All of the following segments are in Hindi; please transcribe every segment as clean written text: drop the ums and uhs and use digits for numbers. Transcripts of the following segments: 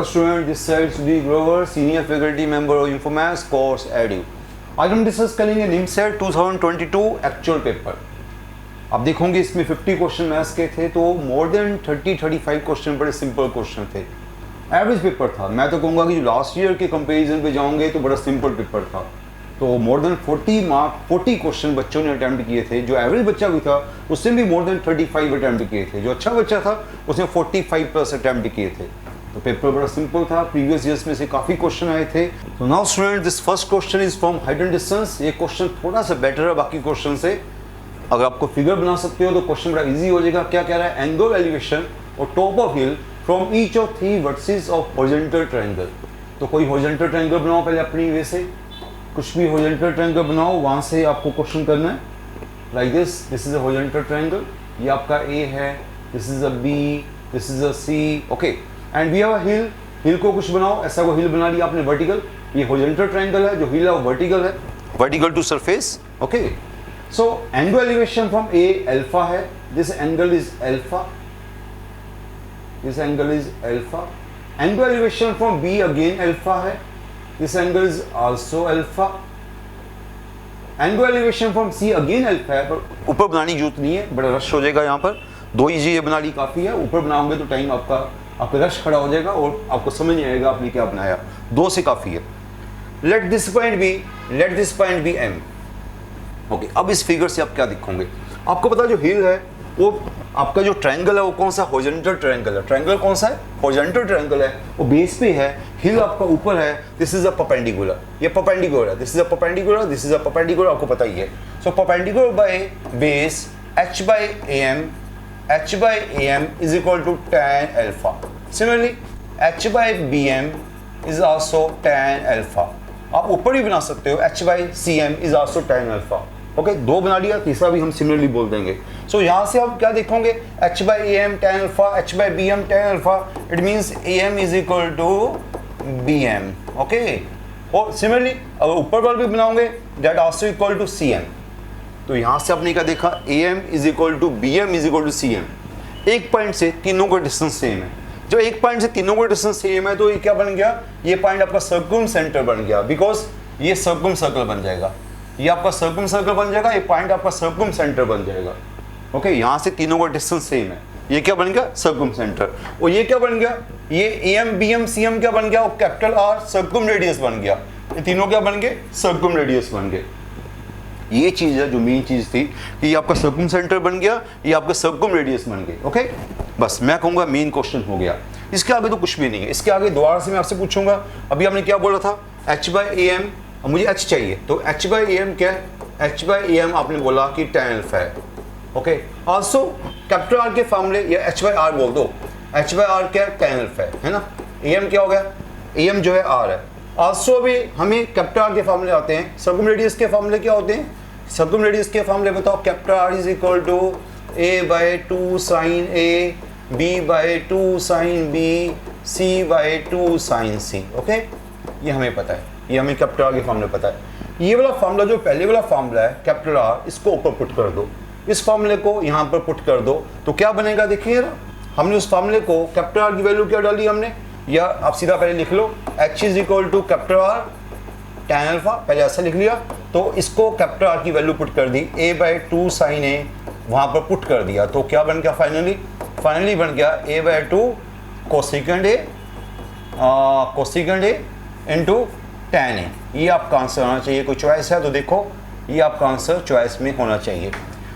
Hello student, this side Sudeep Grover, senior faculty member of informatics course edu. आज हम डिस्कस करेंगे निमसेट 2022 एक्चुअल पेपर। आप देखोगे इसमें 50 क्वेश्चन मैथ्स के थे, तो मोर देन 30-35 क्वेश्चन बड़े सिंपल क्वेश्चन थे। एवरेज पेपर था। मैं तो कहूँगा कि जो लास्ट ईयर के कंपेरिजन पे जाओगे तो बड़ा सिंपल पेपर था। तो मोर देन 40 क्वेश्चन बच्चों ने अटैम्प्ट किए थे। जो एवरेज बच्चा भी था उसने भी मोर देन 35 अटैम्प्ट किए थे। जो अच्छा बच्चा था उसने 45+ अटैम्प्ट किए थे। तो पेपर बड़ा सिंपल था। प्रीवियस ईयर्स में से काफ़ी क्वेश्चन आए थे। तो now student, this first question is from height and distance. ये क्वेश्चन थोड़ा सा बेटर है बाकी क्वेश्चन से। अगर आपको फिगर बना सकते हो तो क्वेश्चन बड़ा इजी हो जाएगा। क्या कह रहा है? एंगल एलिवेशन और top of hill from each of 3 versus of horizontal triangle. तो कोई हॉरिजॉन्टल ट्रायंगल बनाओ पहले अपनी वे से, कुछ भी हॉरिजॉन्टल ट्रायंगल बनाओ, वहाँ से आपको क्वेश्चन करना है। Like this is a horizontal triangle, ये आपका ए है, this is a B, this is a C, okay. And we have a hill, hill को कुछ बनाओ, ऐसा को हिल बना लिया आपने वर्टिकल। ये हॉरिजॉन्टल ट्रायंगल है, जो हिल है वो वर्टिकल है, vertical to surface, okay. So angle elevation from A alpha है, this angle is alpha, this angle is alpha. Angle elevation from B again alpha है, this angle is also alpha. Angle elevation from C again alpha है, पर ऊपर बनाने की जरूरत नहीं है, बड़ा रश हो जाएगा यहाँ पर। 2 ही ये बना ली काफ़ी है। ऊपर बनाओगे तो टाइम आपका रश खड़ा हो जाएगा और आपको समझ नहीं आएगा आपने क्या बनाया। 2 से काफ़ी है। Let this point be M, okay. अब इस फिगर से आप क्या दिखोगे? आपको पता जो हिल है वो आपका जो ट्रायंगल है वो कौन सा? हॉरिजॉन्टल ट्रायंगल है। ट्रायंगल कौन सा है? हॉरिजॉन्टल ट्रायंगल है। वो बेस पे है, हिल आपका ऊपर है, दिस इज अ परपेंडिकुलर, ये परपेंडिकुलर है, this is a perpendicular, this is a perpendicular, आपको पता ही है। So perpendicular by base h by am is equal to tan alpha. Similarly, h by bm is also tan alpha. आप ऊपर भी बना सकते हो, h by cm is also tan alpha. Okay, 2 बना लिया, तीसरा भी हम सिमिलरली बोल देंगे। सो यहाँ से आप क्या देखोगे? h by am tan alpha, h by bm tan alpha. It means am is equal to bm. Okay, और सिमिलरली अगर ऊपर वाला भी बनाओगे that also equal to cm. तो यहाँ से आपने क्या देखा? am is equal to bm is equal to cm। एक पॉइंट से तीनों का डिस्टेंस सेम है। जब एक पॉइंट से तीनों का डिस्टेंस सेम है तो ये क्या बन गया? ये पॉइंट आपका सर्कम सेंटर बन गया, बिकॉज ये सर्कम सर्कल बन जाएगा। ये आपका सर्कम सर्कल बन जाएगा, ये पॉइंट आपका सर्कम सेंटर बन जाएगा। ओके, यहाँ से तीनों का डिस्टेंस सेम है। ये क्या बन गया? Circum centre. और ये क्या बन गया? ये am bm cm क्या बन गया? और कैपिटल R सर्कम रेडियस बन गया। ये तीनों क्या बन गए? सर्कम रेडियस बन गए। ये चीज़ है जो मेन चीज़ थी कि ये आपका सर्कम सेंटर बन गया, ये आपका सर्कम रेडियस बन गए। ओके, बस मैं कहूँगा मेन क्वेश्चन हो गया। इसके आगे तो कुछ भी नहीं है। इसके आगे दोबारा से मैं आपसे पूछूंगा, अभी आपने क्या बोला था? h by am, मुझे h चाहिए, तो h by am क्या है? h by am आपने बोला कि tan alpha है। ओके, ऑल्सो कैपिटल R के फॉर्मूले या h by r बोल दो। h by r क्या है? tan alpha है ना। am क्या हो गया? am जो है r है। ऑल्सो भी हमें कैपिटल R के फॉर्मूले आते हैं। सर्कम रेडियस के फॉर्मूले क्या होते हैं? सर्कम रेडियस के फॉर्मूले बताओ। Capital R is equal to a by 2 sine a, b by 2 sine b, c by 2 sine c। Okay, ये हमें पता है, ये हमें कैपिटल R के फॉर्मूले पता है। ये वाला फॉर्मूला जो पहले वाला फॉर्मूला है कैपिटल R, इसको ऊपर पुट कर दो, इस फॉर्मूले को यहाँ पर पुट कर दो, तो क्या बनेगा? देखिए ना, हमने उस फॉर्मूले को कैपिटल R की वैल्यू क्या डाली हमने, या आप सीधा पहले लिख लो h is equal to capital R tan alpha, पहले ऐसा लिख लिया। तो इसको कैपिटल R की वैल्यू पुट कर दी, a बाई 2 साइन a वहाँ पर पुट कर दिया, तो क्या बन गया? फाइनली बन गया a by 2 cosecant a into tan a। ये आपका आंसर होना चाहिए। कोई चॉइस है तो देखो, ये आपका आंसर चॉइस में होना चाहिए।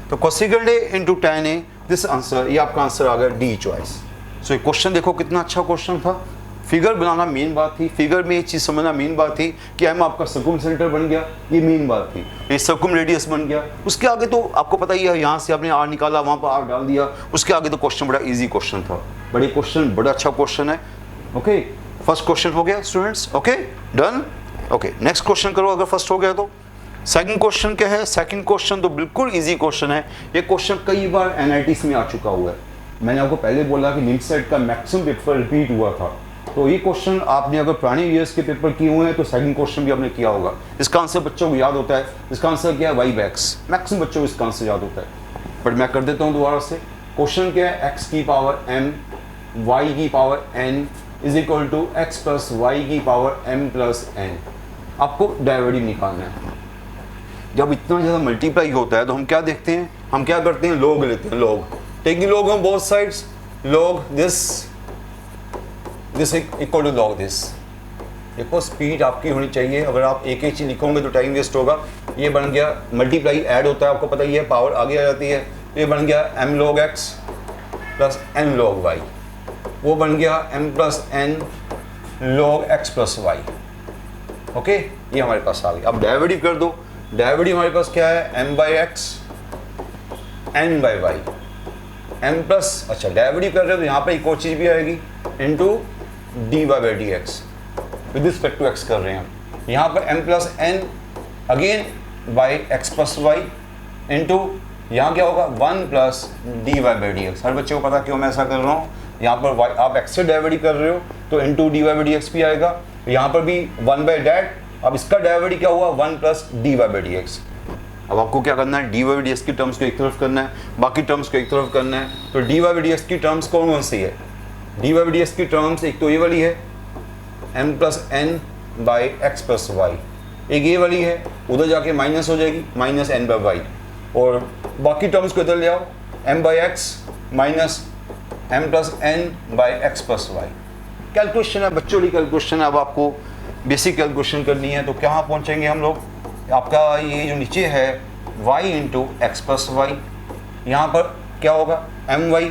तो cosecant a into tan a, this answer, ये आपका आंसर आ गया डी चॉइस। सो ये क्वेश्चन देखो कितना अच्छा क्वेश्चन था। फिगर बनाना मेन बात थी, फिगर में ये चीज़ समझना मेन बात थी कि एम आपका सर्कम सेंटर बन गया, ये मेन बात थी। ये सर्कम रेडियस बन गया। उसके आगे तो आपको पता ही है, यहाँ से आपने आर निकाला, वहाँ पर आर डाल दिया। उसके आगे तो क्वेश्चन बड़ा इजी क्वेश्चन था। बड़े क्वेश्चन, बड़ा अच्छा क्वेश्चन है। ओके, फर्स्ट क्वेश्चन हो गया students. Okay, done. Okay, next question करो अगर फर्स्ट हो गया तो। सेकंड क्वेश्चन क्या है? सेकंड क्वेश्चन तो बिल्कुल इजी क्वेश्चन है। ये क्वेश्चन कई बार एनआईटीज में आ चुका हुआ है। मैंने आपको पहले बोला कि निमसेट का मैक्सिमम पेपर रिपीट हुआ था। तो ये क्वेश्चन आपने अगर पुराने ईयर्स के पेपर किए हुए हैं तो सेकंड क्वेश्चन भी आपने किया होगा। इसका आंसर बच्चों को याद होता है। इसका आंसर क्या है? Y backs. मैक्सिमम बच्चों को इसका आंसर याद होता है, बट मैं कर देता हूँ दोबारा से। क्वेश्चन क्या है? x की पावर m, y की power n is equal to x plus y की पावर m प्लस n। आपको डेरिवेटिव निकालना है। जब इतना ज़्यादा मल्टीप्लाई होता है तो हम क्या देखते हैं, हम क्या करते हैं, log लेते हैं, log, taking log on both sides, log this equal to log this. देखो स्पीड आपकी होनी चाहिए, अगर आप एक ही चीज़ लिखोगे तो टाइम वेस्ट होगा। ये बन गया मल्टीप्लाई ऐड होता है, आपको पता ही है, पावर आगे आ जाती है। ये बन गया m log x plus n log y, वो बन गया m plus n log x plus y। Okay, ये हमारे पास आ गया। अब डेरिवेटिव कर दो। डेरिवेटिव हमारे पास क्या है, m by x n by y, m plus, अच्छा डेरिवेटिव कर रहे हो तो यहाँ पे एक और चीज़ भी आएगी, into D Y by D X, with respect to X कर रहे हैं। यहाँ पर m plus n again by x plus Y, into यहाँ क्या होगा 1 plus D Y by D X. हर बच्चे को पता क्यों मैं ऐसा कर रहा हूँ, यहाँ पर y आप x से डेरिवेटिव कर रहे हो तो into D Y by D x भी आएगा, यहाँ पर भी 1 बाई डैट। अब इसका डेरिवेटिव क्या हुआ 1 plus D Y by D x. अब आपको क्या करना है, d Y by D x की टर्म्स को एक तरफ करना है, बाकी टर्म्स को एक तरफ करना है। तो d Y by D x की टर्म्स कौन कौन सी है, d Y by D x की टर्म्स एक तो ये वाली है m plus n by x plus y, एक ये वाली है, उधर जाके माइनस हो जाएगी, माइनस n बाई वाई, और बाकी टर्म्स को इधर ले आओ, m by x minus m plus n by x plus y. Calculation है, बच्चों की कैलकुलेशन है। अब आपको बेसिक कैलकुलेशन करनी है तो कहाँ पहुँचेंगे हम लोग, आपका ये जो नीचे है y into x plus y, यहाँ पर क्या होगा m y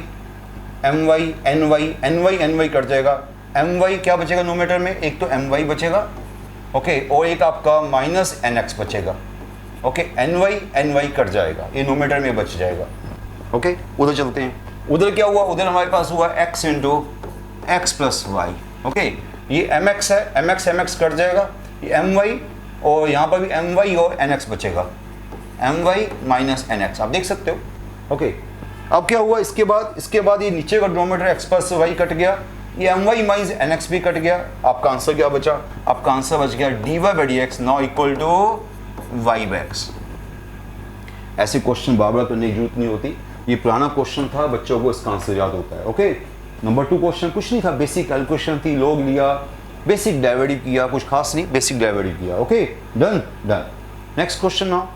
n y cut जाएगा, एम वाई क्या बचेगा नोमेटर में, एक तो एम वाई बचेगा, ओके, और एक आपका माइनस एन एक्स बचेगा, ओके, एन वाई कट जाएगा, ये नोमेटर में बच जाएगा, ओके। उधर चलते हैं, उधर क्या हुआ, उधर हमारे पास हुआ x into x plus y, okay, ये एम एक्स है, एम एक्स कट जाएगा, ये एम वाई, और यहाँ पर भी एम वाई और एन एक्स बचेगा, m y minus n x, आप देख सकते हो, ओके। अब क्या हुआ, इसके बाद ये नीचे का denominator x plus y cut गया, ये m y minus n x भी कट गया। आपका आंसर क्या बचा, आपका आंसर बच गया d Y by D x now equal to y by x. ऐसे क्वेश्चन बार बार करने की जरूरत नहीं होती, ये पुराना क्वेश्चन था, बच्चों को इसका आंसर याद होता है, ओके। नंबर 2 क्वेश्चन कुछ नहीं था, बेसिक कैलकुलेशन थी, लोग लिया, बेसिक डेरिवेटिव किया, कुछ खास नहीं, बेसिक डेरिवेटिव किया, okay, done. Next question now,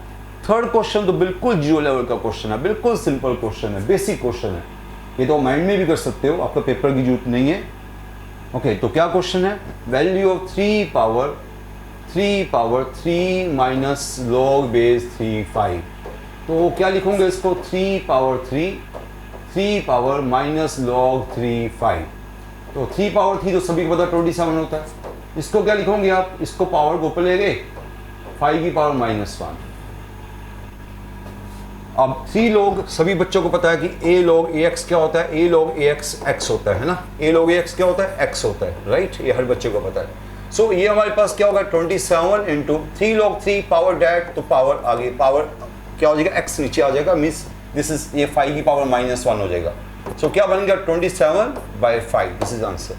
third question तो बिल्कुल जीरो लेवल का क्वेश्चन है, बिल्कुल सिंपल क्वेश्चन है, बेसिक क्वेश्चन है, ये तो माइंड में भी कर सकते हो, आपका पेपर की जरूरत नहीं है, ओके। तो क्या क्वेश्चन है, value of 3 power 3 minus log base 3 5। तो क्या लिखोगे इसको, 3 पावर माइनस लॉग 3 5। तो 3 पावर 3 तो सभी को पता 27 होता है, इसको क्या लिखोगे आप, इसको पावर को ऊपर ले गए, 5 की पावर माइनस 1। अब 3 लोग सभी बच्चों को पता है कि a log ax क्या होता है, a log ax x होता है ना, a log ax क्या होता है, x होता है, राइट, ये हर बच्चे को पता है। सो ये हमारे पास क्या होगा 27 इंटू 3 log 3 पावर डैट, तो पावर आगे पावर क्या हो जाएगा, x नीचे आ जाएगा, मीन्स दिस इज ये 5 की पावर माइनस 1 हो जाएगा। सो क्या बन गया 27 बाई 5, दिस इज आंसर।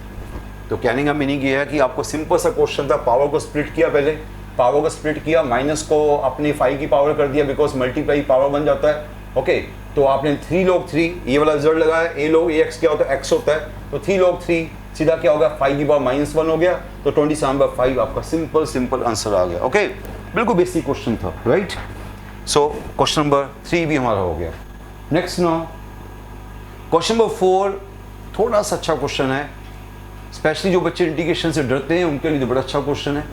तो कहने का मीनिंग ये है कि आपको सिंपल सा क्वेश्चन था, पावर को स्प्लिट किया, पहले पावर को स्प्लिट किया, माइनस को अपने 5 की पावर कर दिया, बिकॉज मल्टीप्लाई पावर बन जाता है, ओके। तो आपने 3 log 3 ये वाला रिजल्ट लगाया, a log ax क्या होता है, x होता है, तो 3 log 3 सीधा क्या होगा 5 की पावर माइनस 1 हो गया, तो 27 बाई 5 आपका सिंपल आंसर आ गया, ओके। बिल्कुल बेसिक क्वेश्चन था, राइट। सो क्वेश्चन नंबर 3 भी हमारा हो गया। नेक्स्ट नो क्वेश्चन नंबर 4 थोड़ा सा अच्छा क्वेश्चन है, स्पेशली जो बच्चे इंटीग्रेशन से डरते हैं उनके लिए तो बड़ा अच्छा क्वेश्चन है।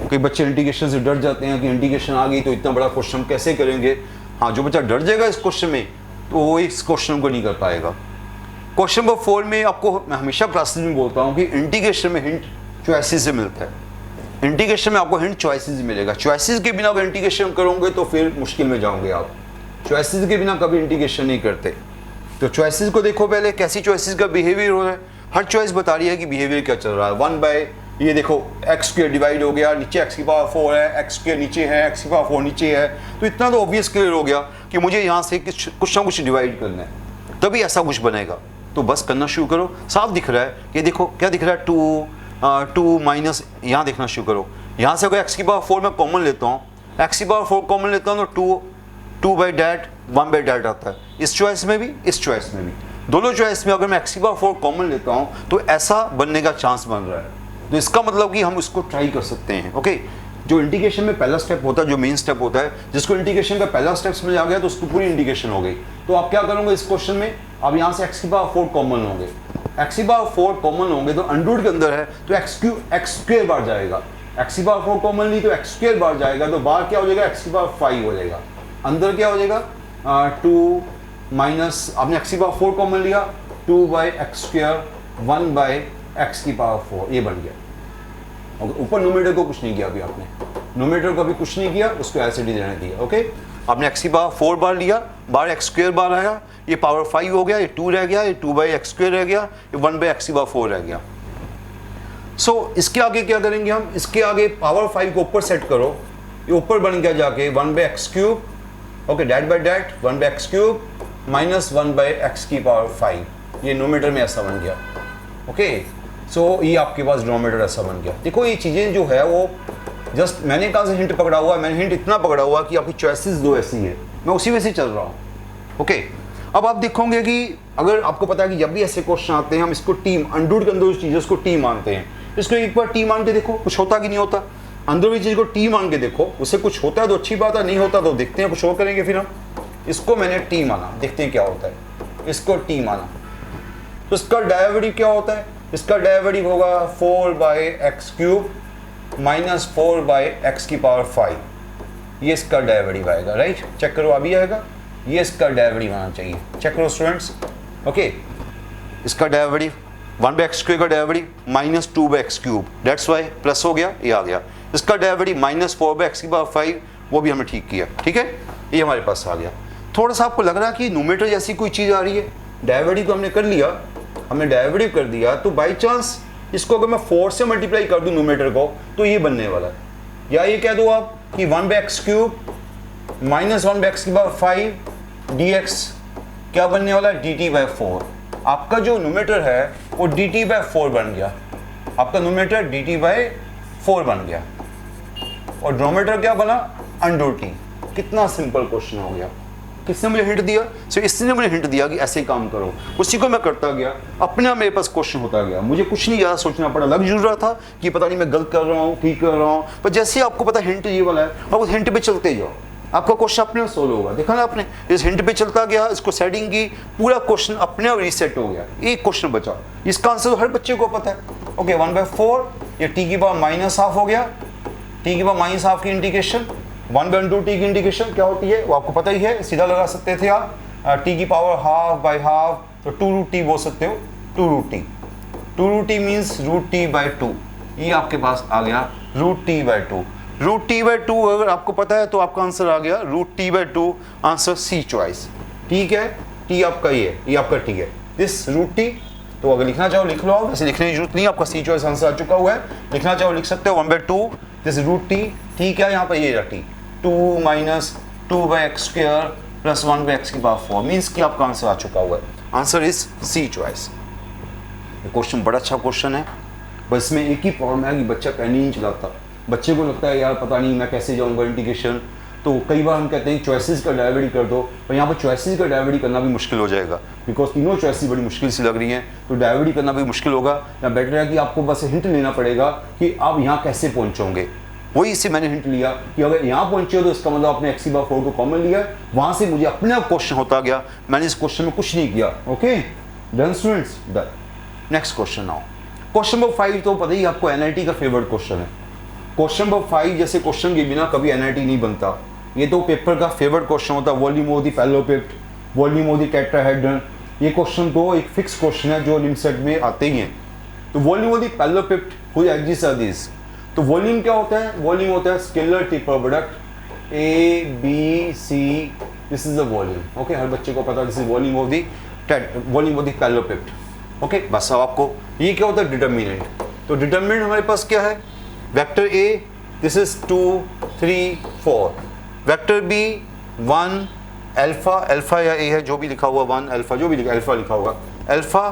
कई बच्चे इंटीग्रेशन से डर जाते हैं कि इंटीग्रेशन आ गई तो इतना बड़ा क्वेश्चन कैसे करेंगे। हाँ, जो बच्चा डर जाएगा इस क्वेश्चन में तो वो इस क्वेश्चन को नहीं कर पाएगा। क्वेश्चन नंबर 4 में आपको मैं हमेशा क्लासेस में बोलता हूँ कि इंटीग्रेशन में हिंट चॉइसेस से मिलता है। इंटीग्रेशन में आपको हिंट चॉइसेस मिलेगा, चॉइसेस के बिना अगर इंटीग्रेशन करोगे तो फिर मुश्किल में जाओगे आप। चॉइसेस के बिना कभी इंटीग्रेशन नहीं करते। तो चॉइसेस को देखो पहले, कैसी चॉइसेस का बिहेवियर हो रहा है। हर चॉइस बता रही है कि बिहेवियर क्या चल रहा है। 1 बाय ये देखो x² डिवाइड हो गया, नीचे x की पावर 4 है, x² नीचे है, x की पावर 4 नीचे है, तो इतना तो ऑब्वियस क्लियर हो गया कि मुझे यहाँ से कुछ ना कुछ डिवाइड करना है, तभी ऐसा कुछ बनेगा। तो बस करना शुरू करो, साफ दिख रहा है। ये देखो क्या दिख रहा है, 2 माइनस, यहाँ देखना शुरू करो। यहाँ से अगर x की पावर 4 मैं कॉमन लेता हूँ, x की पावर 4 कॉमन लेता हूँ तो 2 बाई डैट 1 बाई डैट आता है। इस चॉइस में भी, इस चॉइस में भी दोनों चॉइस में अगर मैं x की पावर 4 कॉमन लेता हूँ तो ऐसा बनने का चांस बन रहा है। तो इसका मतलब कि हम उसको ट्राई कर सकते हैं। ओके, जो इंटीग्रेशन में पहला स्टेप होता है, जो मेन स्टेप होता है, जिसको इंटीग्रेशन का पहला स्टेप समझ आ गया तो उसको पूरी इंटीग्रेशन हो गई। तो आप क्या करोगे इस क्वेश्चन में, आप यहाँ से x की पावर 4 कॉमन होंगे, x की पावर 4 कॉमन होंगे तो अंडर के अंदर है तो x स्क्वायर बार जाएगा, x की पावर 4 कॉमन ली तो x स्क्वायर बार जाएगा, तो बाहर क्या हो जाएगा, x की पावर 5 हो जाएगा, अंदर क्या हो जाएगा 2 माइनस, आपने x की पावर 4 कॉमन लिया 2/x स्क्वायर 1/x की पावर 4, ये बन गया। ऊपर नोमीटर को कुछ नहीं किया अभी आपने, नोमीटर को अभी कुछ नहीं किया, उसको ऐसे ही रहने दिया। ओके, आपने x की पावर 4 बार लिया, बाहर x स्क्वायर बार आया, ये पावर 5 हो गया, ये 2 रह गया, ये 2/x स्क्वायर रह गया, ये 1/x की पावर 4 रह गया। सो इसके आगे क्या करेंगे हम, इसके आगे पावर 5 को ऊपर सेट करो, ये ऊपर बन गया जाके 1/x cube, okay, dt by dt 1/x cube minus 1/x की पावर 5, ये नोमीटर में ऐसा बन गया। ओके, सो ये आपके पास डिनोमिनेटर ऐसा बन गया। देखो ये चीज़ें जो है वो जस्ट मैंने कहाँ से हिंट पकड़ा हुआ है, मैंने हिंट इतना पकड़ा हुआ कि आपकी चॉइसेस दो ऐसी है, मैं उसी में से चल रहा हूँ। ओके, अब आप देखोगे कि अगर आपको पता है कि जब भी ऐसे क्वेश्चन आते हैं हम इसको टीम अंडर के अंदर चीज़ें उसको टी मानते हैं, इसको एक बार टी मान के देखो कुछ होता कि नहीं होता, अंदर भी चीज़ को टी मान के देखो, उससे कुछ होता है तो अच्छी बात है, नहीं होता तो देखते हैं कुछ और करेंगे। फिर हम इसको मैंने टी माना, देखते हैं क्या होता है, इसको टी माना तो इसका डेरिवेटिव क्या होता है, इसका डेरिवेटिव होगा 4/x क्यूब माइनस 4/x की पावर 5, ये इसका डेरिवेटिव आएगा। राइट, चेक करो अभी आएगा, ये इसका डेरिवेटिव आना चाहिए, चेक करो स्टूडेंट्स। ओके, इसका डेरिवेटिव 1/x स्क्वायर का derivative minus 2/x cube, that's why plus हो गया, ये आ गया। इसका डेरिवेटिव माइनस 4/x की पावर 5, वो भी हमने ठीक किया, ठीक है, ये हमारे पास आ गया। थोड़ा सा आपको लग रहा है कि नोमीटर जैसी कोई चीज़ आ रही है, डेरिवेटिव तो हमने कर लिया, हमने डेरिवेटिव कर दिया, तो बाई चांस इसको अगर मैं 4 से मल्टीप्लाई कर दूं नोमीटर को तो ये बनने वाला है, या ये कह दो आप कि 1/x क्यूब माइनस 1/x की पावर 5 dx क्या बनने वाला है, dt/4। आपका जो नोमीटर है वो dt/4 बन गया, आपका नोमीटर dt/4 बन गया और डिनोमिनेटर क्या बना, अंडर टी। कितना सिंपल क्वेश्चन हो गया। किसने मुझे हिंट दिया, सिर्फ इसने मुझे हिंट दिया कि ऐसे काम करो, उसी को मैं करता गया, अपने आप मेरे पास क्वेश्चन होता गया, मुझे कुछ नहीं ज़्यादा सोचना पड़ा। लग जरूर रहा था कि पता नहीं मैं गलत कर रहा हूँ ठीक कर रहा हूँ, पर जैसे ही आपको पता हिंट ये वाला है और उस हिंट पे चलते जाओ, आपका क्वेश्चन अपने आप सोल्व होगा। देखा ना आपने, इस हिंट पे चलता गया, इसको सेटिंग की, पूरा क्वेश्चन अपने आप रीसेट हो गया, एक क्वेश्चन बचा। इसका आंसर तो हर बच्चे को पता है। ओके, 1/4 ये टी की पावर -½ हो गया, टी की पावर -½ की इंटीग्रेशन 1/2 टी की इंटीग्रेशन क्या होती है वो आपको पता ही है, सीधा लगा सकते थे आप, टी की पावर ½ तो 2√t बोल सकते हो, 2√t, 2√t मीन्स √t/2, ये आपके पास आ गया √t/2। √t/2 अगर आपको पता है तो आपका आंसर आ गया √t/2, आंसर सी चॉइस। ठीक है, टी आपका ये आपका टी है, दिस √t। तो अगर लिखना चाहो लिख लो, आप वैसे लिखने की जरूरत नहीं, आपका सी चॉइस आंसर आ चुका हुआ है, लिखना चाहो लिख सकते हो 1/2 दिस √t। ठीक है, यहाँ पर ये रहा T 2 minus 2/x square plus 1/x की पावर 4 मीन्स कि आपका आंसर आ चुका हुआ है, आंसर इज सी चॉइस। ये क्वेश्चन बड़ा अच्छा क्वेश्चन है, बस इसमें एक ही प्रॉब्लम है कि बच्चा पेन ही नहीं चलाता। बच्चे को लगता है यार पता नहीं मैं कैसे जाऊंगा इंटीग्रेशन, तो कई बार हम कहते हैं चॉइसेस का डेरिवेटिव कर दो, पर यहाँ पर चॉइसेस का डेरिवेटिव करना भी मुश्किल हो जाएगा, बिकॉज तीनों चॉइसेस बड़ी मुश्किल सी लग रही हैं, तो डेरिवेटिव करना भी मुश्किल होगा। या बेटर है कि आपको बस हिंट लेना पड़ेगा कि आप यहाँ कैसे पहुँचोगे। वही इससे मैंने हिंट लिया कि अगर यहाँ पहुँचे हो तो इसका मतलब आपने x की पावर 4 को कॉमन लिया, वहाँ से मुझे अपने आप क्वेश्चन होता गया, मैंने इस क्वेश्चन में कुछ नहीं किया। Okay done students, done. Next question now, question number 5 तो पता ही आपको एनआईटी का फेवरेट क्वेश्चन है। क्वेश्चन नंबर 5 जैसे क्वेश्चन के बिना कभी एनआईटी नहीं बनता, ये तो पेपर का फेवरेट क्वेश्चन होता है, volume of the parallelepiped, volume of the tetrahedron. ये क्वेश्चन तो एक फिक्स क्वेश्चन है जो लिमसेट में आते ही हैं। तो volume of the parallelepiped which exist are this. तो वॉल्यूम क्या होता है, वॉल्यूम होता है scalar triple product ABC, this is the volume. Okay, हर बच्चे को पता है this is volume of the parallelepiped. Okay, बस अब आपको ये क्या होता है डिटर्मिनेंट। तो डिटर्मिनेंट हमारे पास क्या है, vector A this is 2 3 4, vector B 1 alpha या A है जो भी लिखा हुआ 1 अल्फा, जो भी लिखा अल्फा लिखा होगा, alpha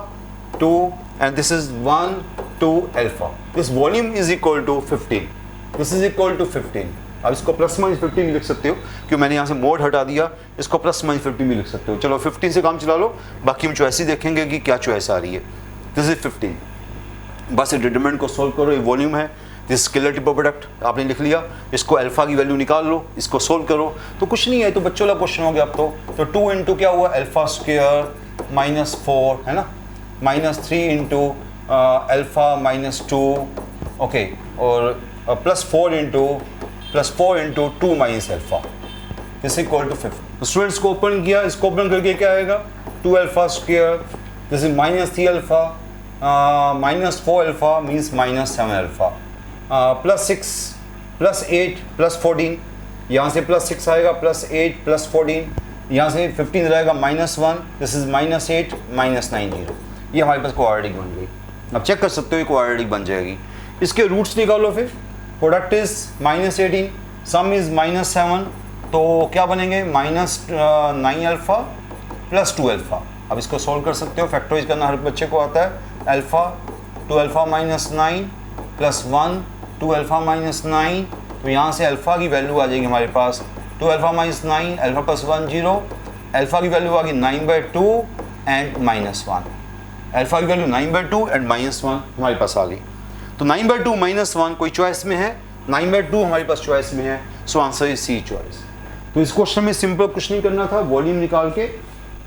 2 and this is 1 2 alpha. This volume is equal to 15. This is equal to 15. अब इसको प्लस माइनस 15 भी लिख सकते हो, क्योंकि मैंने यहाँ से मोड हटा दिया, इसको प्लस माइनस 15 भी लिख सकते हो। चलो 15 से काम चला लो, बाकी हम चॉइस ही देखेंगे कि क्या चॉइस आ रही है। दिस इज 15, बस डिटरमिनेंट को सोल्व करो, ये वॉल्यूम है, दिस स्केलर ट्रिपल प्रोडक्ट आपने लिख लिया, इसको अल्फा की वैल्यू निकाल लो, इसको सोल्व करो, तो कुछ नहीं है, तो बच्चों वाला क्वेश्चन हो गया अब तो 2 इंटू क्या हुआ अल्फा स्क्वायर माइनस 4 है ना, minus 3 into alpha minus 2 okay, और plus 4 into 2 minus alpha this equal to 5। तो स्टूडेंट्स को ओपन किया, इसको ओपन करके क्या आएगा 2 alpha square, this is minus 3 alpha minus 4 alpha means minus 7 alpha, plus 6 plus 8 plus 14, यहाँ से प्लस 6 आएगा प्लस 8 प्लस 14, यहाँ से 15 रहेगा minus 1, this is minus 8 minus 9 0, ये हमारे पास क्वाड्रेटिक बन गई। अब चेक कर सकते हो ये क्वाड्रेटिक बन जाएगी। इसके रूट्स निकालो फिर, product is minus 18, some is minus 7, तो क्या बनेंगे माइनस 9 अल्फा प्लस 2 अल्फा। अब इसको सॉल्व कर सकते हो, फैक्टराइज करना हर बच्चे को आता है। Alpha 2 alpha minus 9 plus 1 2 alpha minus 9, तो यहाँ से अल्फा की वैल्यू आ जाएगी हमारे पास 2 alpha minus 9 alpha plus 1 0, alpha की वैल्यू आ गई 9/2 एंड माइनस 1, अल्फा की वैल्यू 9/2 एंड माइनस 1 हमारे पास आ गई। तो 9/2 माइनस 1 कोई चॉइस में है, 9/2 हमारे पास चॉइस में है, so answer is C choice. तो इस क्वेश्चन में सिंपल कुछ नहीं करना था, वॉल्यूम निकाल के,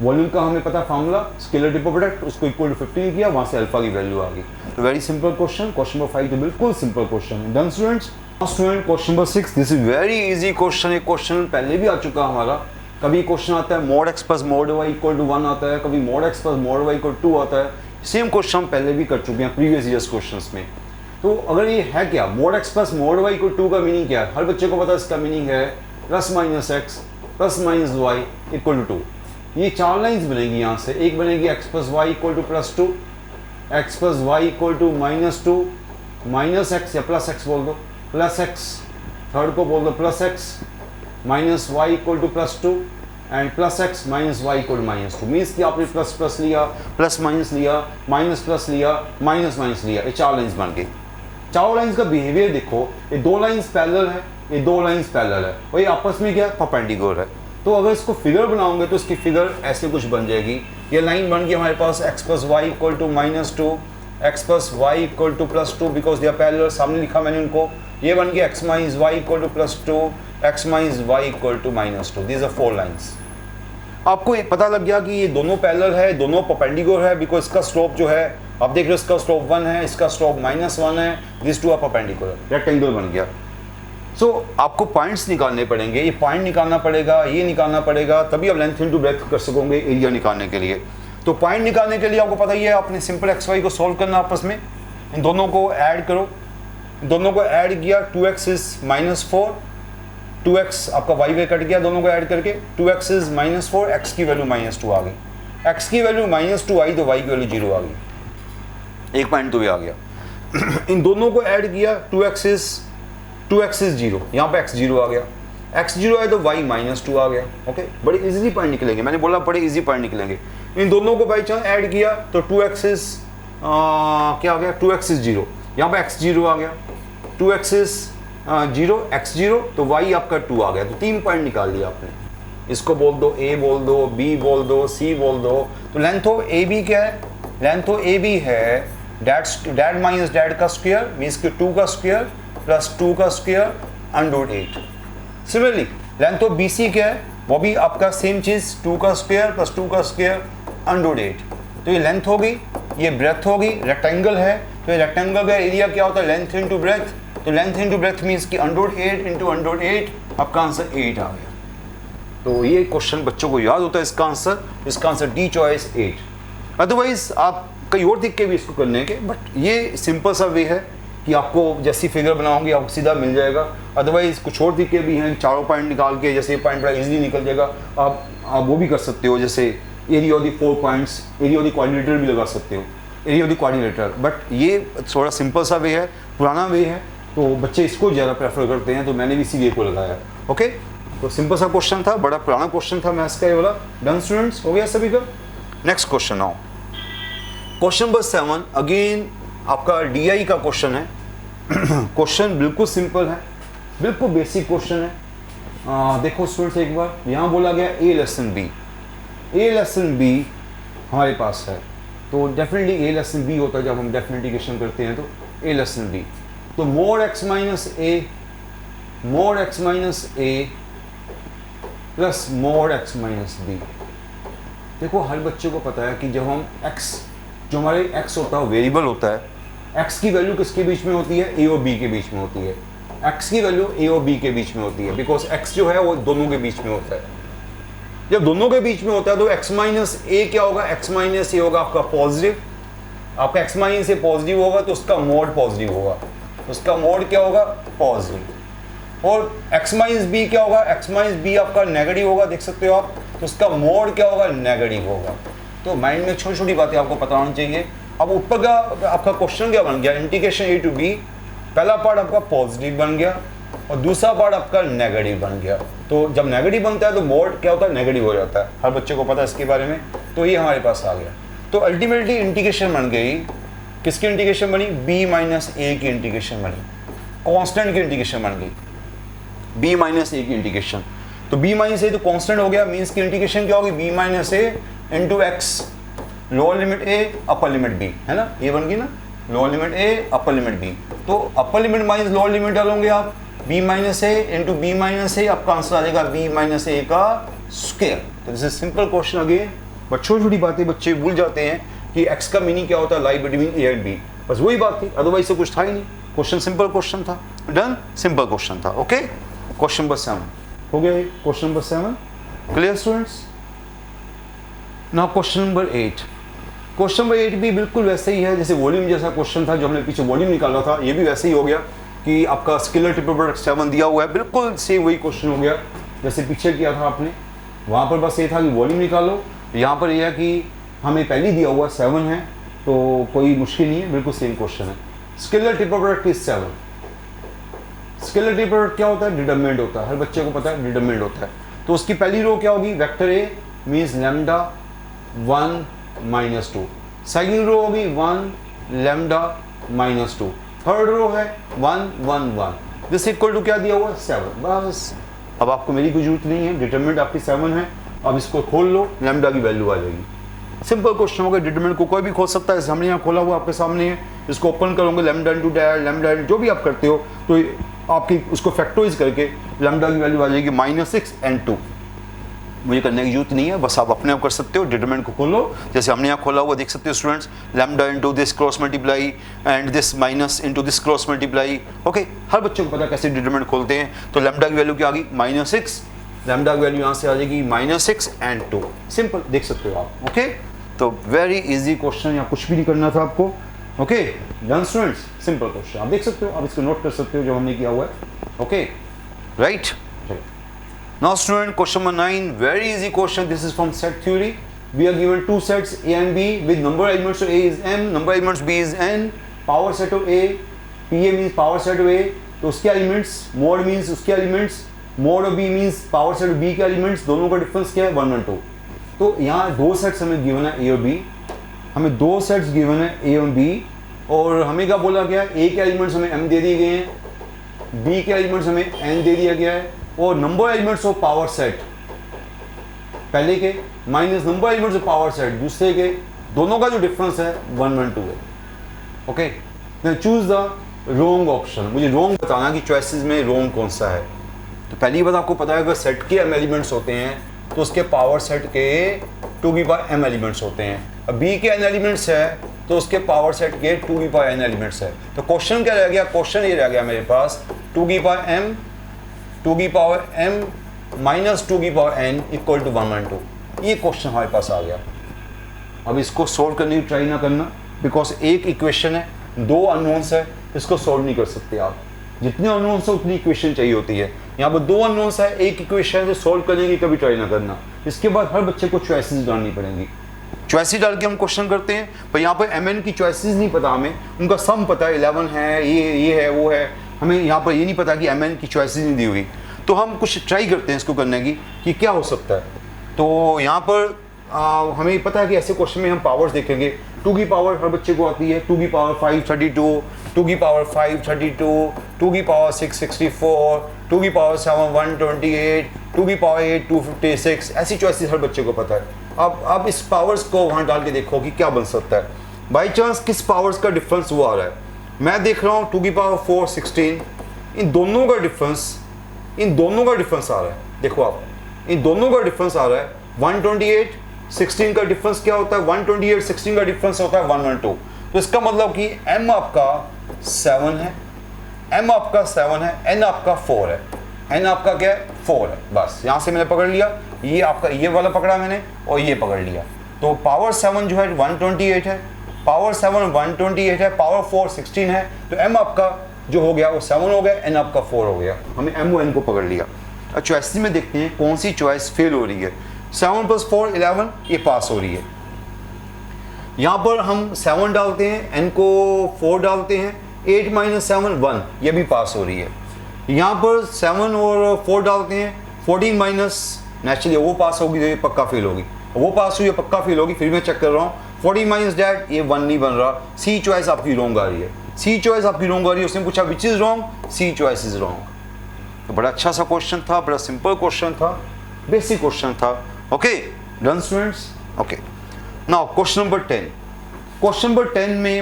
वॉल्यूम का हमें पता फार्मूला स्केलर ट्रिपल प्रोडक्ट, उसको इक्वल टू 15 किया, वहाँ से अल्फा की वैल्यू आ गई। तो very simple question, question number 5 तो बिल्कुल सिंपल क्वेश्चन है। Done students. Student question number 6, this is very easy question. एक क्वेश्चन पहले भी आ चुका हमारा, कभी क्वेश्चन आता है mod x plus mod y equal to 1 आता है, कभी mod x plus mod y equal to 2 आता है। सेम क्वेश्चन हम पहले भी कर चुके हैं प्रीवियस ईयर्स क्वेश्चंस में। तो अगर ये है क्या mod x plus mod y equal to का मीनिंग क्या है, हर बच्चे को पता है इसका मीनिंग है plus minus x plus minus Y equal to 2। ये 4 लाइन्स बनेगी यहाँ से, एक बनेगी x plus Y equal to plus 2, x plus Y equal to -2, minus x या प्लस एक्स बोल दो, प्लस एक्स, थर्ड को बोल दो plus x, minus Y equal to plus 2 and plus x minus Y equal to -2। Means कि आपने प्लस प्लस लिया, प्लस माइनस लिया, माइनस प्लस लिया, माइनस माइनस लिया, ये 4 लाइन्स बन गई। 4 लाइन्स का बिहेवियर देखो, ये 2 लाइन्स पैरेलल है, ये 2 लाइन्स पैरेलल है, और ये आपस में क्या परपेंडिकुलर है। तो अगर इसको फिगर बनाओगे तो इसकी फिगर ऐसे कुछ बन जाएगी। ये लाइन बन गई हमारे पास X plus Y equal to -2, x plus Y equal to +2 because they are parallel, सामने लिखा मैंने उनको। ये बन गया X minus Y equal to +2, X minus Y equal to -2। These are 4 lines. आपको एक पता लग गया कि ये दोनों पैरेलल है, दोनों परपेंडिकुलर है, बिकॉज इसका स्लोप जो है आप देख रहे हो, इसका स्लोप 1 है, इसका स्लोप -1 है, दिस 2 आर परपेंडिकुलर, रेक्टेंगल बन गया। सो आपको पॉइंट्स निकालने पड़ेंगे, ये पॉइंट निकालना पड़ेगा, ये निकालना पड़ेगा, तभी आप लेंथ इनटू ब्रेथ कर सकोगे एरिया निकालने के लिए। तो पॉइंट निकालने के लिए आपको पता ही है, आपने सिंपल एक्स वाई को सॉल्व करना आपस में, इन दोनों को ऐड करो, दोनों को ऐड किया 2x इज -4, 2x आपका y वे कट गया, दोनों को ऐड करके 2x इज -4, x की वैल्यू -2 आ गई, x की वैल्यू -2 आई तो y की वैल्यू 0 आ गई, एक पॉइंट तो ये आ गया। इन दोनों को ऐड किया 2x इज 0, यहाँ पे x 0 आ गया, x 0 आया तो y -2 आ गया। ओके, बड़े इजीली पॉइंट निकलेंगे, मैंने बोला बड़े इजी पॉइंट निकलेंगे। इन दोनों को बाई चांस ऐड किया तो 2x इज क्या आ गया, 2x इज 0, यहाँ पे x 0 आ गया, 2x इज 0, x 0 तो y आपका 2 आ गया। तो 3 पॉइंट निकाल लिया आपने, इसको बोल दो a बोल दो, b बोल दो, c बोल दो। तो लेंथ ऑफ ए बी क्या है, लेंथ ऑफ ए बी है डैड माइनस डैड का स्क्वायर मीन्स कि 2 का स्क्वायर प्लस 2 का square √8। Similarly length of B C क्या है, वो भी आपका सेम चीज़ 2 का स्क्वायर प्लस 2 का स्क्वायर √8। तो ये लेंथ होगी, ये ब्रेथ होगी, रेक्टेंगल है, तो ये रेक्टेंगल का एरिया क्या होता है, लेंथ इंटू ब्रेथ। तो लेंथ इंटू ब्रेथ मीन्स कि √8 इंटू √8 आपका आंसर 8 आ गया। तो ये क्वेश्चन बच्चों को याद होता है, इसका आंसर डी चॉइस 8। अदरवाइज आप कई और तरीके भी इसको करने के, बट ये सिंपल सा वे है कि आपको जैसी फिगर बनाओगे आपको सीधा मिल जाएगा। अदरवाइज कुछ और तरीके भी हैं, चारों पॉइंट निकाल के, जैसे ये पॉइंट बड़ा इजीली निकल जाएगा, आप वो भी कर सकते हो, जैसे area of the 4 points, area of the quadrilateral भी लगा सकते हो, area of the quadrilateral. But ये थोड़ा सिंपल सा वे है, पुराना वे है, तो बच्चे इसको ज़्यादा प्रेफर करते हैं, तो मैंने भी इसी वे को लगाया। ओके, तो सिंपल सा क्वेश्चन था, बड़ा पुराना क्वेश्चन था मैथ्स का ये वाला। डन स्टूडेंट्स, हो गया सभी का। नेक्स्ट क्वेश्चन आओ, क्वेश्चन नंबर 7 अगेन आपका DI का क्वेश्चन है। क्वेश्चन बिल्कुल सिंपल है, बिल्कुल बेसिक क्वेश्चन है। देखो स्टूडेंट्स, एक बार यहाँ बोला गया A less than B, A less than B हमारे पास है, तो डेफिनेटली ए लेसन बी होता है जब हम डेफिनेट इंटीग्रेशन करते हैं, तो ए लेसन बी, तो mod X minus A, mod X minus A plus mod X minus B. देखो हर बच्चे को पता है कि जब हम x, जो हमारे x होता है वेरिएबल होता है, x की वैल्यू किसके बीच में होती है, a और b के बीच में होती है। x की वैल्यू a और b के बीच में होती है, बिकॉज x जो है वो दोनों के बीच में होता है। जब दोनों के बीच में होता है तो x माइनस ए क्या होगा, x माइनस ए होगा आपका पॉजिटिव, आपका x माइनस ए पॉजिटिव होगा तो उसका मोड पॉजिटिव होगा, उसका मोड क्या होगा, पॉजिटिव। और x माइनस बी क्या होगा, x माइनस बी आपका नेगेटिव होगा, देख सकते हो आप, तो उसका मोड क्या होगा, नेगेटिव होगा। तो माइंड में छोटी छोटी बातें आपको पता होनी चाहिए। अब ऊपर का आपका क्वेश्चन क्या बन गया, इंटीग्रेशन ए टू बी, पहला पार्ट आपका पॉजिटिव बन गया और दूसरा पार्ट आपका नेगेटिव बन गया। तो जब नेगेटिव बनता है तो मोड क्या होता है, नेगेटिव हो जाता है, हर बच्चे को पता है इसके बारे में। तो ये हमारे पास आ गया। तो अल्टीमेटली इंटीग्रेशन बन गई, किसकी इंटीग्रेशन बनी, b माइनस ए की इंटीग्रेशन बनी, कॉन्स्टेंट की इंटीग्रेशन बन गई, b माइनस ए की इंटीग्रेशन। तो b माइनस ए तो कांस्टेंट हो गया, मींस की इंटीग्रेशन क्या होगी, b minus A into x, lower limit a upper limit b, है ना, ये बन गई ना, lower limit a upper limit b। तो upper limit minus lower limit डालोगे आप, b माइनस ए इंटू बी माइनस ए, आपका आंसर आ जाएगा b माइनस ए का स्क्वायर। तो this is simple question again, but छोटी छोटी बातें बच्चे भूल जाते हैं कि x का मीनिंग क्या होता है, lie between a and b, बस वही बात थी, अदरवाइज से कुछ था ही नहीं। क्वेश्चन सिंपल क्वेश्चन था, डन, सिंपल क्वेश्चन था। ओके, क्वेश्चन नंबर 7 हो गया, question number 7 clear students. Now question number 8, question number 8 भी बिल्कुल वैसे ही है जैसे वॉल्यूम जैसा क्वेश्चन था, जो हमने पीछे वॉल्यूम निकाला था, ये भी वैसे ही हो गया कि आपका स्केलर ट्रिपल प्रोडक्ट 7 दिया हुआ है, बिल्कुल सेम वही क्वेश्चन हो गया जैसे पीछे किया था आपने। वहाँ पर बस ये था कि वॉल्यूम निकालो, यहाँ पर यह है कि हमें पहले दिया हुआ 7 है, तो कोई मुश्किल नहीं है, बिल्कुल सेम क्वेश्चन है। Scalar triple product is 7। Scalar triple product क्या होता है, डिटरमिनेंट होता है, हर बच्चे को पता है डिटरमिनेंट होता है। तो उसकी पहली रो क्या होगी, vector A means lambda 1 minus 2, second row होगी 1 लैम्डा माइनस 2, थर्ड रो है 1 1 1, दिस इक्वल टू क्या दिया हुआ है, 7। बस अब आपको मेरी कोई जरूरत नहीं है, डिटरमिनेंट आपकी 7 है, अब इसको खोल लो, लैम्डा की वैल्यू आ जाएगी। सिंपल क्वेश्चन होगा, डिटरमिनेंट को कोई भी खोल सकता है, हमने यहाँ खोला हुआ आपके सामने है, इसको ओपन करोगे लैम्डा इंटू डैश, लैम्डा जो भी आप करते हो, तो आपकी उसको फैक्टराइज करके लैम्डा की वैल्यू आ जाएगी -6 and 2। मुझे करने की जरूरत नहीं है, बस आप अपने आप कर सकते हो, डिटरमिनेंट को खोलो, जैसे हमने यहाँ खोला हुआ देख सकते हो students, lambda into this cross multiply and this minus into this cross multiply. Okay, हर बच्चों को पता कैसे डिटरमिनेंट खोलते हैं। तो लैम्डा की वैल्यू क्या आ गई, -6, लैम्डा की वैल्यू यहाँ से आ जाएगी -6 and 2, सिंपल, देख सकते हो आप। ओके, तो वेरी इजी क्वेश्चन, यहाँ कुछ भी नहीं करना था आपको। Okay done students, simple question आप देख सकते हो, आप इसको नोट कर सकते हो जो हमने किया हुआ है। Okay right, now student question number 9, very easy question, this is from set theory. We are given two sets A and B with number elements of A is m, number elements B is n, power set of A, PA means power set of A, तो उसके एलिमेंट्स, मोड मीन्स उसके elements, mode of B means power set of B के एलिमेंट्स, दोनों का डिफरेंस क्या है, 1 और 2। तो यहाँ दो सेट्स हमें गिवन है A और B, हमें दो सेट्स गिवन है A और B, और हमें क्या बोला गया, A के एलिमेंट्स हमें m दे दिए गए हैं, B के एलिमेंट्स हमें n दे दिया गया है, और number elements of power set पहले के minus number elements of power set दूसरे के, दोनों का जो डिफरेंस है 1 1 2 है। Okay, then choose the wrong option, मुझे रॉन्ग बताना कि चॉइसेस में रॉन्ग कौन सा है। तो पहली बात आपको पता है अगर सेट के m एलिमेंट्स होते हैं तो उसके पावर सेट के 2m एलिमेंट्स होते हैं, अब B के n एलिमेंट्स है तो उसके पावर सेट के 2n एलिमेंट्स है। तो क्वेश्चन क्या रह गया, क्वेश्चन ये रह गया मेरे पास 2m minus 2n equal to 1 1 2, ये क्वेश्चन हमारे पास आ गया। अब इसको सॉल्व करने की ट्राई ना करना, बिकॉज एक इक्वेशन है, दो अननोन्स है, इसको सॉल्व नहीं कर सकते आप, जितने अननोन्स है उतनी इक्वेशन चाहिए होती है। यहाँ पर दो अननोन्स है, एक इक्वेशन है, सॉल्व करने की कभी ट्राई ना करना। इसके बाद हर बच्चे को चॉइसेस डालनी पड़ेंगी, चॉइसेस डाल के हम क्वेश्चन करते हैं, पर यहाँ पर mn की चॉइसेस नहीं पता हमें, उनका सम पता है 11 है, ये है वो है, हमें यहाँ पर ये नहीं पता कि mn की चॉइसेस नहीं दी हुई। तो हम कुछ ट्राई करते हैं इसको करने की कि क्या हो सकता है। तो यहाँ पर हमें पता है कि ऐसे क्वेश्चन में हम पावर्स देखेंगे। 2 की पावर हर बच्चे को आती है, 2 की पावर 5 32, 2 की पावर 5 32, 2 की पावर 6 64, 2 की पावर 7 128, 2 की पावर 8 256। ऐसी चॉइसेस हर बच्चे को पता है। अब इस पावर्स को वहाँ डाल के देखो कि क्या बन सकता है। बाई चांस किस पावर्स का डिफरेंस वो आ रहा है। मैं देख रहा हूँ 2 की पावर 4 16, इन दोनों का डिफरेंस आ रहा है। देखो आप, इन दोनों का डिफरेंस आ रहा है 128 16 का डिफरेंस क्या होता है, 128 16 का डिफरेंस होता है 112। तो इसका मतलब कि m आपका 7 है, m आपका 7 है, n आपका 4 है, n आपका क्या है 4 है। बस यहाँ से मैंने पकड़ लिया, ये आपका ये वाला पकड़ा मैंने और ये पकड़ लिया। तो पावर 7 जो है 128 है, पावर 7 128 है, पावर 4 16 है। तो m आपका जो हो गया वो 7 हो गया, n आपका 4 हो गया। हमने m और n को पकड़ लिया। अब चॉइस में देखते हैं कौन सी चॉइस फेल हो रही है। 7 + 4 11, ये पास हो रही है। यहाँ पर हम 7 डालते हैं, n को 4 डालते हैं, 8 - 7 1, ये भी पास हो रही है। यहाँ पर 7 और 4 डालते हैं, 14 माइनस, नेचुरली वो पास होगी तो ये पक्का फेल होगी, वो पास हुई है पक्का फेल होगी। फिर मैं चेक कर रहा हूँ 14 माइनस डैट, ये 1 नहीं बन रहा। सी चॉइस आपकी रॉन्ग आ रही है, सी चॉइस आपकी रॉन्ग आ रही है। उसने पूछा which is wrong, C choice is wrong. तो बड़ा अच्छा सा क्वेश्चन था, बड़ा सिंपल क्वेश्चन था, बेसिक क्वेश्चन था। Okay done students. Okay now question number 10। Question number 10 में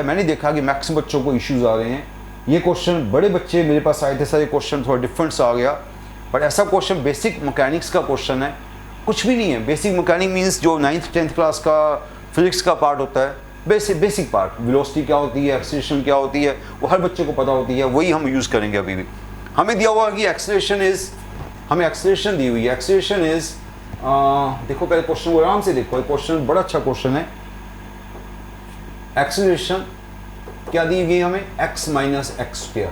मैंने देखा कि मैक्सिमम बच्चों को इश्यूज आ रहे हैं। ये क्वेश्चन बड़े बच्चे मेरे पास आए थे, सारे क्वेश्चन थोड़ा डिफरेंट सा आ गया। बट ऐसा क्वेश्चन बेसिक मैकेनिक्स का क्वेश्चन है, कुछ भी नहीं है। बेसिक मैकेनिक मीन्स जो 9th 10th क्लास का फिजिक्स का पार्ट होता है, बेसिक पार्ट, वेलोसिटी क्या होती है, एक्सीलरेशन क्या होती है, वो हर बच्चे को पता होती है, वही हम यूज़ करेंगे। अभी भी हमें दिया हुआ कि हमें एक्सीलरेशन दी हुई है। एक्सीलरेशन इज देखो पहले क्वेश्चन को आराम से देखो, क्वेश्चन बड़ा अच्छा क्वेश्चन है। एक्सीलरेशन क्या दी गई हमें, x - x²,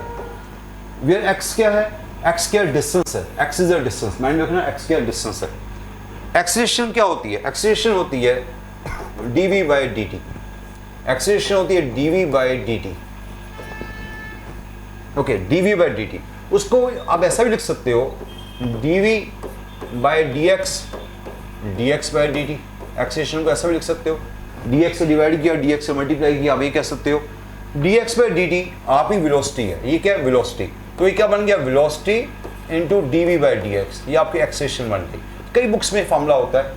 वेयर x क्या है, x² डिस्टेंस है, x is a distance, mind रखना x² डिस्टेंस है। एक्सीलरेशन क्या होती है, एक्सीलरेशन होती है dv/dt, एक्सीलरेशन होती है dv/dt। ओके dv/dt, उसको आप ऐसा भी लिख सकते हो dv/dx, dx/dt। एक्सीलरेशन को ऐसा भी लिख सकते हो, dx से डिवाइड किया, dx से मल्टीप्लाई किया, आप ये कह सकते हो dx/dt आप ही वेलोसिटी है। ये क्या है, वेलोसिटी। तो ये क्या बन गया, वेलोसिटी इंटू dv/dx, ये आपकी एक्सीलरेशन बन गई। कई बुक्स में फार्मूला होता है,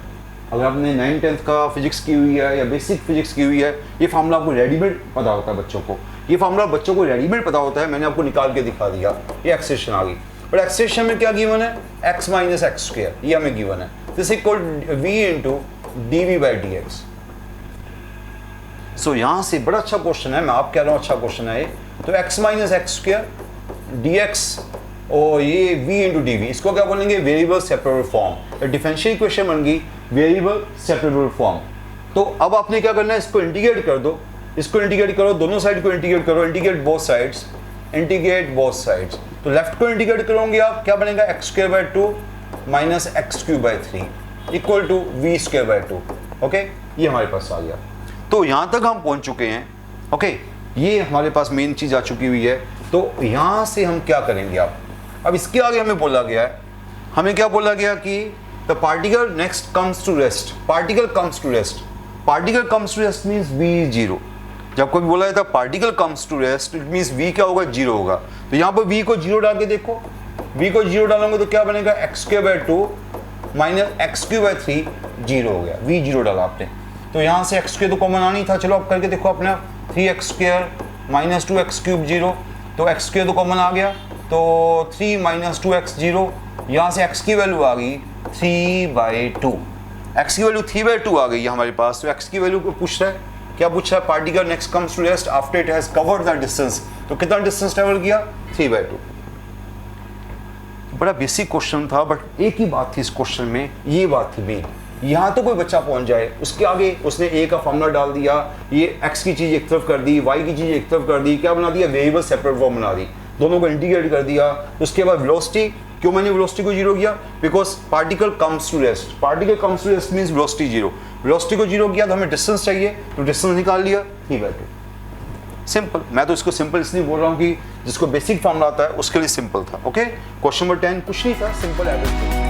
अगर आपने 9th 10th का फिजिक्स की हुई है या बेसिक फिजिक्स की हुई है, ये फार्मूला आपको रेडीमेड पता होता है बच्चों को। ये फार्मूला बच्चों को रेडीमेड पता होता है, मैंने आपको निकाल के दिखा दिया। ये एक्सीलरेशन आ गई। बट एक्सीलरेशन में क्या गिवन है, x - x², ये हमें गिवन है। This equal v into dv/dx। सो यहाँ से बड़ा अच्छा क्वेश्चन है, मैं आप कह रहा हूँ अच्छा क्वेश्चन है ये। तो x - x² dx और ये v इंटू dv, इसको क्या बोलेंगे, variable separable form. Differential equation बन गई वेरिएबल सेपरेबल फॉर्म। तो अब आपने क्या करना है, इसको इंटीग्रेट कर दो, इसको इंटीग्रेट करो, दोनों साइड को इंटीग्रेट करो, integrate both sides, integrate both sides. तो लेफ्ट को इंटीग्रेट करोगे आप, क्या बनेगा, x²/2 minus x³ 3 equal to v²/2। Okay ये हमारे पास आ गया। तो यहाँ तक हम पहुँच चुके हैं। ओके ये हमारे पास मेन चीज़ आ चुकी हुई है। तो यहाँ से हम क्या करेंगे आप, अब इसके आगे हमें बोला गया है, हमें क्या बोला गया कि the particle next comes to rest, particle comes to rest, particle comes to rest means v 0। जब कोई बोला जाता है particle comes to rest, it means v क्या होगा, 0 होगा। तो यहाँ पर v को 0 डाल के देखो, v को 0 डालोगे तो क्या बनेगा, x²/2 माइनस x³ 0 हो गया, v 0 डाला आपने। तो यहाँ से x² तो कॉमन आनी था, चलो आप करके देखो अपना 3x² माइनस 2x³ 0, तो x² तो कॉमन आ गया, तो 3 - 2x 0, यहाँ से x की वैल्यू आ गई 3/2, x की वैल्यू 3/2 आ गई है हमारे पास। तो x की वैल्यू को पूछ रहा है, क्या पूछ रहा है, particle next comes to rest after it has covered the distance. तो कितना डिस्टेंस ट्रेवल किया, 3/2। बड़ा बेसिक क्वेश्चन था, बट एक ही बात थी इस क्वेश्चन में, ये बात थी मेन, यहाँ तो कोई बच्चा पहुंच जाए, उसके आगे उसने a का फॉर्मूला डाल दिया, ये x की चीज़ एक तरफ कर दी, y की चीज़ एक तरफ कर दी, क्या बना दिया, वेरिएबल सेपरेट फॉर्म बना दी, दोनों को इंटीग्रेट कर दिया। उसके बाद वेलोसिटी, क्यों मैंने वेलोसिटी को 0 किया, because particle comes to rest, particle comes to rest means velocity 0, velocity को 0 किया तो हमें डिस्टेंस चाहिए, तो डिस्टेंस निकाल लिया 3/2। सिंपल, मैं तो इसको सिंपल इसलिए बोल रहा हूँ कि जिसको बेसिक फॉर्मूला आता है उसके लिए सिंपल था। ओके क्वेश्चन नंबर 10 कुछ नहीं था, सिंपल एवरेज।